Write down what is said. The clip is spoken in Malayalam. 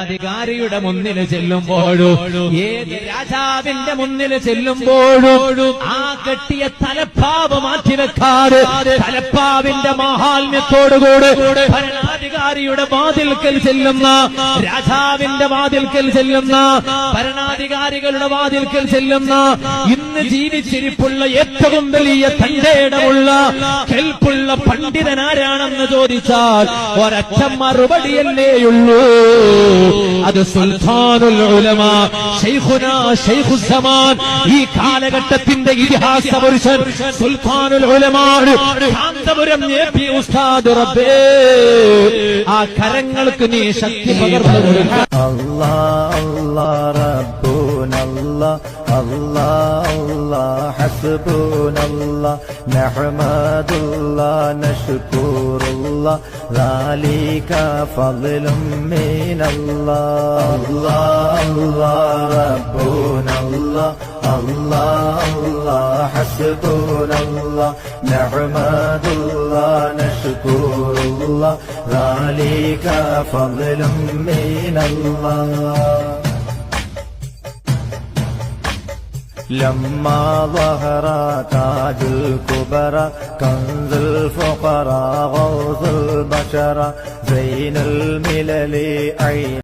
അധികാരിയുടെ മുന്നിൽ ചെല്ലുമ്പോഴും ഏത് രാജാവിന്റെ മുന്നിൽ ചെല്ലുമ്പോഴും ആ കെട്ടിയ തലപ്പാവ് മാറ്റിവെക്കാറ് തലപ്പാവിന്റെ മാഹാത്മ്യത്തോടുകൂടെ ഭരണാധികാരിയുടെ വാതിൽക്കൽ ചെല്ലുന്ന, രാജാവിന്റെ വാതിൽക്കൽ ചെല്ലുന്ന, ഭരണാധികാരികളുടെ വാതിൽക്കൽ ചെല്ലുന്ന, ഇന്ന് ജീവിച്ചിരിപ്പുള്ള ഏറ്റവും വലിയ തന്റേടമുള്ള കെൽപ്പുള്ള പണ്ഡിതനാരാണെന്ന് ചോദിച്ചാൽ ഒരൊറ്റ മറുപടിയല്ലേയുള്ളൂ, അത് സുൽത്താനുൽ ഉലമ ശൈഖുനാ ശൈഖുസ്സമാൻ, ഈ കാലഘട്ടത്തിന്റെ ഇതിഹാസ പുരുഷൻ സുൽത്താനുൽ ഉലമ കാന്തപുരം എ.പി. ഉസ്താദ്. റബ്ബേ, ആ കരങ്ങൾക്ക് നീ ശക്തി പകർന്നു കൊടുക്കുക. അല്ലാഹ് അല്ലാഹ് റബ്ബുനല്ലാഹ് അല്ലാഹ് അല്ലാഹ് ഹസ്ബുനല്ലാഹ് നഹ്മദുല്ലാഹ് നശ്കുറുല്ലാഹ് ذلك فضل من الله الله الله ربنا الله الله الله حسبنا الله نحمد الله نشكر الله ذلك فضل من الله لما ظهر تاج الكبرى كنز الفقراء غوث البشر زين الملل عين